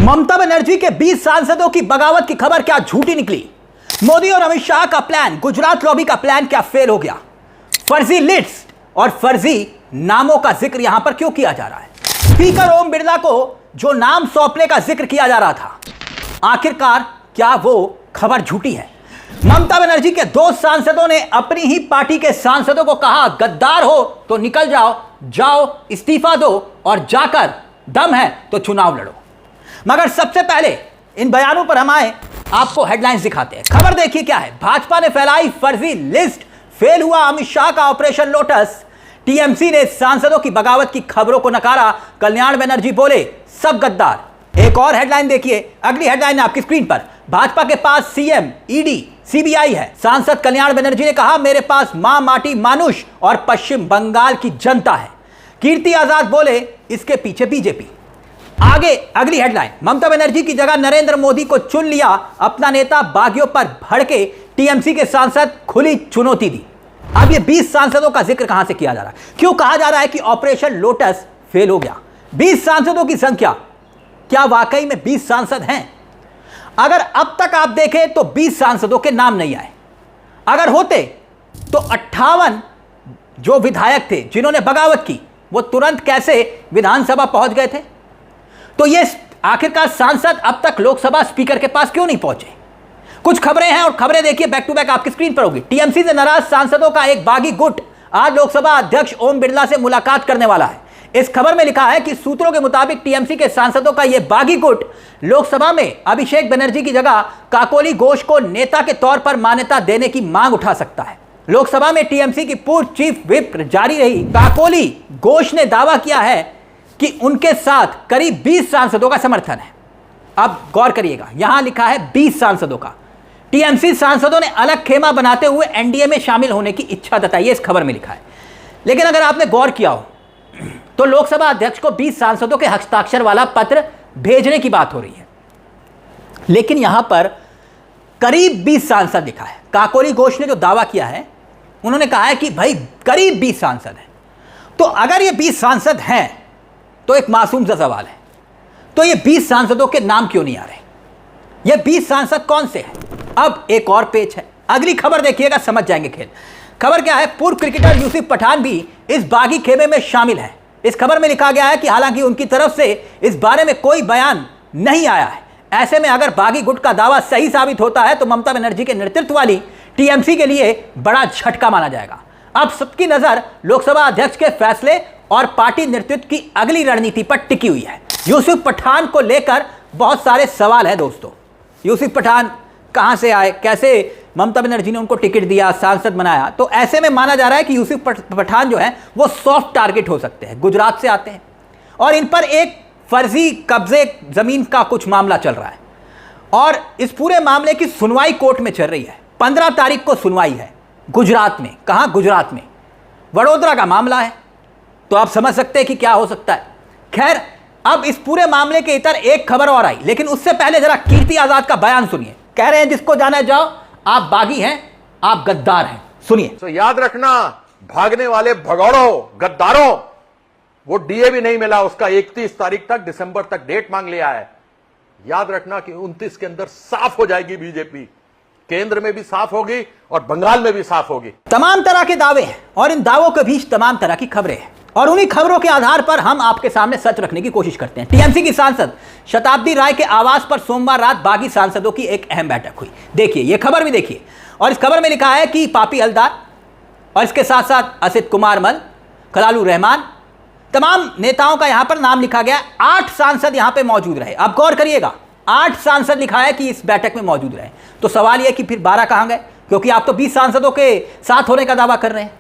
ममता बनर्जी के 20 सांसदों की बगावत की खबर क्या झूठी निकली? मोदी और अमित शाह का प्लान, गुजरात लॉबी का प्लान क्या फेल हो गया? फर्जी लिस्ट और फर्जी नामों का जिक्र यहां पर क्यों किया जा रहा है? स्पीकर ओम बिरला को जो नाम सौंपने का जिक्र किया जा रहा था, आखिरकार क्या वो खबर झूठी है? ममता बनर्जी के 2 सांसदों ने अपनी ही पार्टी के सांसदों को कहा, गद्दार हो तो निकल जाओ, जाओ इस्तीफा दो और जाकर दम है तो चुनाव लड़ो। मगर सबसे पहले इन बयानों पर हम आए, आपको हेडलाइंस दिखाते हैं। खबर देखिए क्या है। भाजपा ने फैलाई फर्जी लिस्ट, फेल हुआ अमित शाह का ऑपरेशन लोटस। टीएमसी ने सांसदों की बगावत की खबरों को नकारा। कल्याण बनर्जी बोले सब गद्दार। एक और हेडलाइन देखिए, अगली हेडलाइन आपकी स्क्रीन पर। भाजपा के पास सीएम, ईडी, सीबीआई है। सांसद कल्याण बनर्जी ने कहा, मेरे पास मां, माटी, मानुष और पश्चिम बंगाल की जनता है। कीर्ति आजाद बोले, इसके पीछे बीजेपी। आगे अगली हेडलाइन, ममता बनर्जी की जगह नरेंद्र मोदी को चुन लिया अपना नेता, बागियों पर भड़के टीएमसी के सांसद, खुली चुनौती दी। अब ये 20 सांसदों का जिक्र कहां से किया जा रहा है? क्यों कहा जा रहा है कि ऑपरेशन लोटस फेल हो गया? 20 सांसदों की संख्या, क्या वाकई में 20 सांसद हैं? अगर अब तक आप देखें तो 20 सांसदों के नाम नहीं आए। अगर होते तो 58 जो विधायक थे जिन्होंने बगावत की, वो तुरंत कैसे विधानसभा पहुंच गए थे? तो ये आखिरकार सांसद अब तक लोकसभा स्पीकर के पास क्यों नहीं पहुंचे? कुछ खबरें हैं और खबरें देखिए बैक टू बैक आपकी स्क्रीन पर होगी। टीएमसी से नाराज सांसदों का एक बागी गुट आज लोकसभा अध्यक्ष ओम बिरला से मुलाकात करने वाला है। इस खबर में लिखा है कि सूत्रों के मुताबिक टीएमसी के सांसदों का यह बागी गुट लोकसभा में अभिषेक बनर्जी की जगह काकोली घोष को नेता के तौर पर मान्यता देने की मांग उठा सकता है। लोकसभा में टीएमसी की पूर्व चीफ व्हिप जारी रही काकोली घोष ने दावा किया है कि उनके साथ करीब 20 सांसदों का समर्थन है। अब गौर करिएगा, यहां लिखा है 20 सांसदों का। टीएमसी सांसदों ने अलग खेमा बनाते हुए एनडीए में शामिल होने की इच्छा जताई है, इस खबर में लिखा है। लेकिन अगर आपने गौर किया हो तो लोकसभा अध्यक्ष को 20 सांसदों के हस्ताक्षर वाला पत्र भेजने की बात हो रही है, लेकिन यहां पर करीब 20 सांसद लिखा है। काकोली घोष ने जो दावा किया है, उन्होंने कहा है कि भाई करीब 20 सांसद हैं। तो अगर ये 20 सांसद हैं तो एक मासूम सा सवाल है, तो ये 20 सांसदों के नाम क्यों नहीं आ रहे? ये 20 सांसद कौन से हैं? अब एक और पेच है, अगली खबर देखिएगा, समझ जाएंगे खेल। खबर क्या है? पूर्व क्रिकेटर यूसुफ पठान भी इस बागी खेमे में शामिल है। इस खबर में लिखा गया है कि हालांकि उनकी तरफ से इस बारे में कोई बयान नहीं आया है। ऐसे में अगर बागी गुट का दावा सही साबित होता है तो ममता बनर्जी के नेतृत्व वाली टीएमसी के लिए बड़ा झटका माना जाएगा। अब सबकी नजर लोकसभा अध्यक्ष के फैसले और पार्टी नेतृत्व की अगली रणनीति पर टिकी हुई है। यूसुफ पठान को लेकर बहुत सारे सवाल है दोस्तों। यूसुफ पठान कहां से आए, कैसे ममता बनर्जी ने उनको टिकट दिया, सांसद बनाया? तो ऐसे में माना जा रहा है कि यूसुफ पठान जो है वो सॉफ्ट टारगेट हो सकते हैं। गुजरात से आते हैं और इन पर एक फर्जी कब्जे जमीन का कुछ मामला चल रहा है और इस पूरे मामले की सुनवाई कोर्ट में चल रही है। 15 तारीख को सुनवाई है गुजरात में। कहां? गुजरात में। वडोदरा का मामला है, तो आप समझ सकते हैं कि क्या हो सकता है। खैर, अब इस पूरे मामले के इतर एक खबर और आई, लेकिन उससे पहले जरा कीर्ति आजाद का बयान सुनिए। कह रहे हैं जिसको जाना जाओ, आप बागी हैं, आप गद्दार हैं। सुनिए। तो याद रखना, भागने वाले भगौड़ों, गद्दारों, वो डीए भी नहीं मिला, उसका 31 तारीख तक, दिसंबर तक डेट मांग लिया है। याद रखना कि 29 के अंदर साफ हो जाएगी बीजेपी, केंद्र में भी साफ होगी और बंगाल में भी साफ होगी। तमाम तरह के दावे हैं और इन दावों के बीच तमाम तरह की खबरें हैं और उन्हीं खबरों के आधार पर हम आपके सामने सच रखने की कोशिश करते हैं। टीएमसी की सांसद शताब्दी राय के आवास पर सोमवार रात बागी सांसदों की एक अहम बैठक हुई। देखिए, यह खबर भी देखिए और इस खबर में लिखा है कि पापी हलदार और इसके साथ साथ असित कुमार मल, खलालू रहमान, तमाम नेताओं का यहां पर नाम लिखा गया। 8 सांसद यहां पर मौजूद रहे। अब गौर करिएगा, 8 सांसद लिखा है कि इस बैठक में मौजूद रहे। तो सवाल यह कि फिर 12 कहां गए? क्योंकि आप तो 20 सांसदों के साथ होने का दावा कर रहे हैं।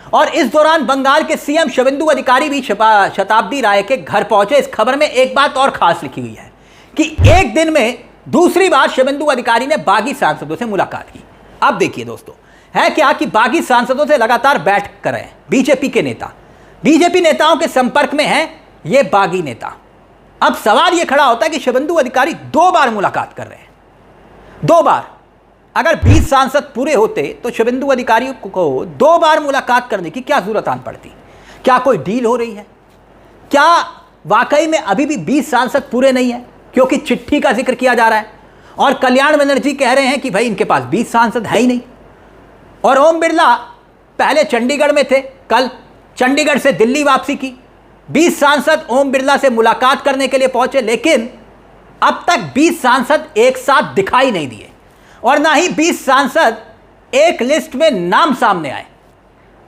और इस दौरान बंगाल के सीएम शुवेंदु अधिकारी भी शताब्दी राय के घर पहुंचे। इस खबर में एक बात और खास लिखी हुई है कि एक दिन में दूसरी बार शुवेंदु अधिकारी ने बागी सांसदों से मुलाकात की। अब देखिए दोस्तों, है क्या कि बागी सांसदों से लगातार बैठ कर रहे हैं बीजेपी के नेता। बीजेपी नेताओं के संपर्क में हैं ये बागी नेता। अब सवाल यह खड़ा होता है कि शुवेंदु अधिकारी 2 बार मुलाकात कर रहे हैं, 2 बार। अगर 20 सांसद पूरे होते तो शुवेंदु अधिकारी को 2 बार मुलाकात करने की क्या जरूरत आन पड़ती? क्या कोई डील हो रही है? क्या वाकई में अभी भी 20 सांसद पूरे नहीं है? क्योंकि चिट्ठी का जिक्र किया जा रहा है और कल्याण बनर्जी कह रहे हैं कि भाई इनके पास 20 सांसद है ही नहीं। और ओम बिरला पहले चंडीगढ़ में थे, कल चंडीगढ़ से दिल्ली वापसी की। 20 सांसद ओम बिरला से मुलाकात करने के लिए पहुंचे, लेकिन अब तक 20 सांसद एक साथ दिखाई नहीं दिए और ना ही 20 सांसद एक लिस्ट में नाम सामने आए।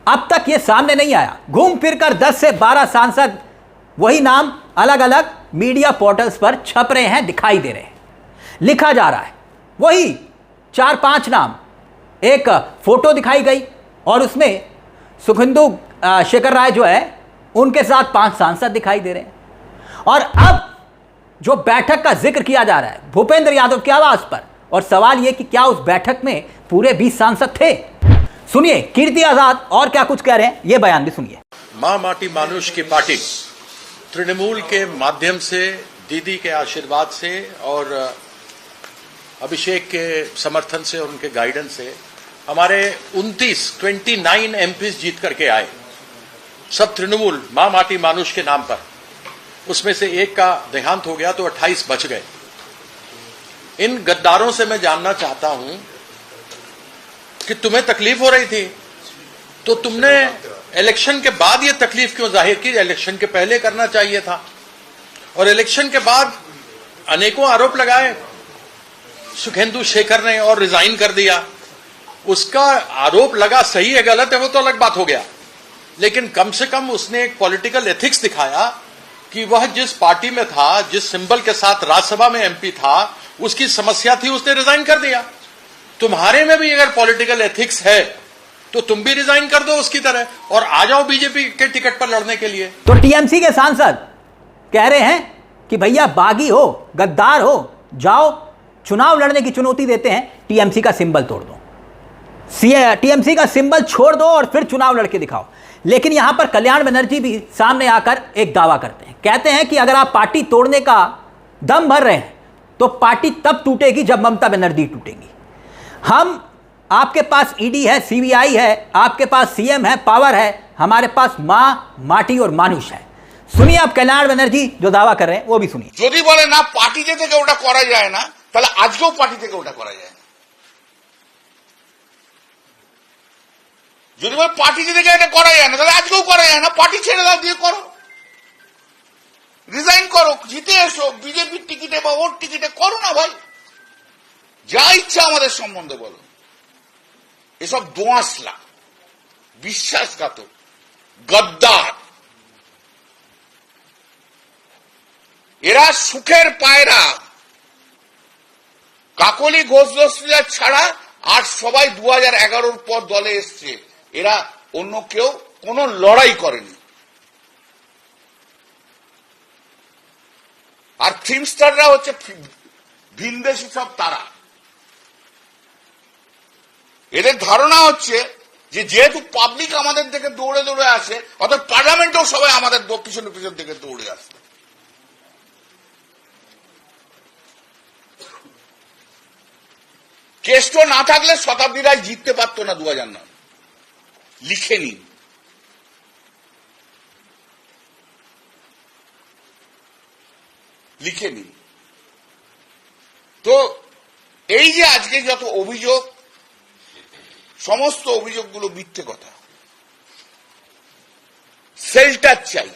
अब तक यह सामने नहीं आया। घूम फिरकर 10 से 12 सांसद वही नाम अलग अलग मीडिया पोर्टल्स पर छप रहे हैं, दिखाई दे रहे हैं, लिखा जा रहा है वही 4-5 नाम। एक फोटो दिखाई गई और उसमें सुखेंदु शेखर राय जो है उनके साथ 5 सांसद दिखाई दे रहे हैं। और अब जो बैठक का जिक्र किया जा रहा है भूपेंद्र यादव की आवाज पर, और सवाल यह कि क्या उस बैठक में पूरे 20 सांसद थे। सुनिए कीर्ति आजाद और क्या कुछ कह रहे हैं, यह बयान भी सुनिए। मां माटी मानुष की पार्टी तृणमूल के माध्यम से, दीदी के आशीर्वाद से और अभिषेक के समर्थन से और उनके गाइडेंस से हमारे 29 एमपीज जीत करके आए, सब तृणमूल मां माटी मानुष के नाम पर। उसमें से एक का देहांत हो गया तो 28 बच गए। इन गद्दारों से मैं जानना चाहता हूं कि तुम्हें तकलीफ हो रही थी तो तुमने इलेक्शन के बाद ये तकलीफ क्यों जाहिर की? इलेक्शन के पहले करना चाहिए था। और इलेक्शन के बाद अनेकों आरोप लगाए सुखेंदु शेखर ने और रिजाइन कर दिया। उसका आरोप लगा, सही है गलत है वो तो अलग बात हो गया, लेकिन कम से कम उसने एक पॉलिटिकल एथिक्स दिखाया कि वह जिस पार्टी में था, जिस सिंबल के साथ राज्यसभा में एमपी था, उसकी समस्या थी, उसने रिजाइन कर दिया। तुम्हारे में भी अगर पॉलिटिकल एथिक्स है तो तुम भी रिजाइन कर दो उसकी तरह और आ जाओ बीजेपी के टिकट पर लड़ने के लिए। तो टीएमसी के सांसद कह रहे हैं कि भैया बागी हो, गद्दार हो, जाओ चुनाव लड़ने की चुनौती देते हैं, टीएमसी का सिंबल तोड़ दो, टीएमसी का सिंबल छोड़ दो और फिर चुनाव लड़के दिखाओ। लेकिन यहां पर कल्याण बनर्जी भी सामने आकर एक दावा करते हैं, कहते हैं कि अगर आप पार्टी तोड़ने का दम भर रहे हैं तो पार्टी तब टूटेगी जब ममता बनर्जी टूटेगी। हम आपके पास ईडी है, सीबीआई है, आपके पास सीएम है, पावर है, हमारे पास मां माटी और मानुष है। सुनिए आप कल्याण बनर्जी जो दावा कर रहे हैं वो भी सुनिए। যদি বলে না পার্টিতে থেকে ওটা করা যায় না, তাহলে আজকেও পার্টি থেকে ওটা করা যায় না। যদি বলে পার্টিতে থেকে এটা করা যায় না, তাহলে আজকেও করা যায় না। পার্টি ছেড়ে দাও, দিয়ে করো, রিজাইন করো, জিতে এসো, বিজেপির টিকিটে বা ওর টিকিটে করো না ভাই, যা ইচ্ছা আমাদের সম্বন্ধে বলো। এসব দোঁয়াশলা, বিশ্বাসঘাতক, গদ্দার, এরা সুখের পায়রা। কাকলি ঘোষ দস্তিদার ছাড়া আর সবাই 2011 পর দলে এসছে। এরা অন্য কেউ কোনো লড়াই করেনি। আর থিমস্টাররা হচ্ছে ভিনদেশি সব তারা। এদের ধারণা হচ্ছে যে যেহেতু পাবলিক আমাদের দিকে দৌড়ে দৌড়ে আসে, অর্থাৎ পার্লামেন্টেও সবাই আমাদের পিছনে পিছন থেকে দৌড়ে আসে। কেষ্ট না থাকলে শতাব্দী রায় জিততে পারতো না 2009। লিখে নিন। লিখে নিন। তো এই যে আজকে যত অভিযোগ, সমস্ত অভিযোগগুলো মিথ্যে কথা। শেল্টার চাই।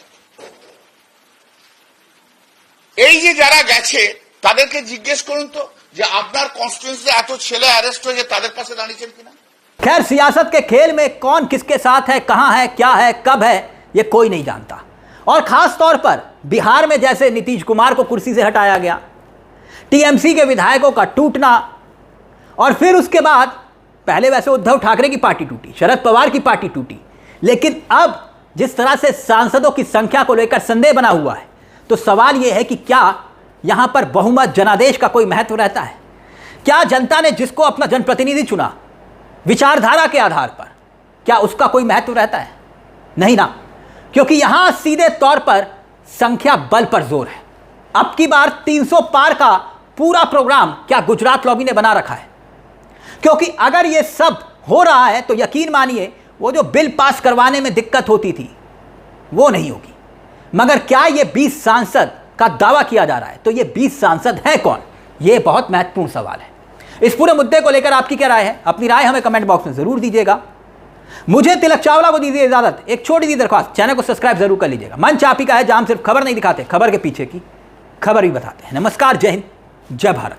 এই যে যারা গেছে তাদেরকে জিজ্ঞেস করুন তো যে আপনার কনস্টিটিউয়েন্সিতে এত ছেলে অ্যারেস্ট হয়েছে, তাদের পাশে দাঁড়িয়েছেন কিনা। खैर सियासत के खेल में कौन किसके साथ है, कहां है, क्या है, कब है, यह कोई नहीं जानता। और खास तौर पर बिहार में जैसे नीतीश कुमार को कुर्सी से हटाया गया, टीएमसी के विधायकों का टूटना, और फिर उसके बाद पहले वैसे उद्धव ठाकरे की पार्टी टूटी, शरद पवार की पार्टी टूटी, लेकिन अब जिस तरह से सांसदों की संख्या को लेकर संदेह बना हुआ है, तो सवाल यह है कि क्या यहां पर बहुमत जनादेश का कोई महत्व रहता है? क्या जनता ने जिसको अपना जनप्रतिनिधि चुना विचारधारा के आधार पर, क्या उसका कोई महत्व रहता है? नहीं ना, क्योंकि यहां सीधे तौर पर संख्या बल पर जोर है। अब की बार 300 पार का पूरा प्रोग्राम क्या गुजरात लॉबी ने बना रखा है? क्योंकि अगर यह सब हो रहा है तो यकीन मानिए वो जो बिल पास करवाने में दिक्कत होती थी वो नहीं होगी। मगर क्या ये 20 सांसद का दावा किया जा रहा है, तो ये 20 सांसद हैं कौन? ये बहुत महत्वपूर्ण सवाल है। इस पूरे मुद्दे को लेकर आपकी क्या राय है? अपनी राय हमें कमेंट बॉक्स में जरूर दीजिएगा। मुझे तिलक चावला को दीजिए इजाजत। एक छोटी सी दरख्वास्त, चैनल को सब्सक्राइब जरूर कर लीजिएगा। मंच आप ही का है, जहां हम सिर्फ खबर नहीं दिखाते, खबर के पीछे की खबर भी बताते हैं। नमस्कार, जय हिंद, जय भारत।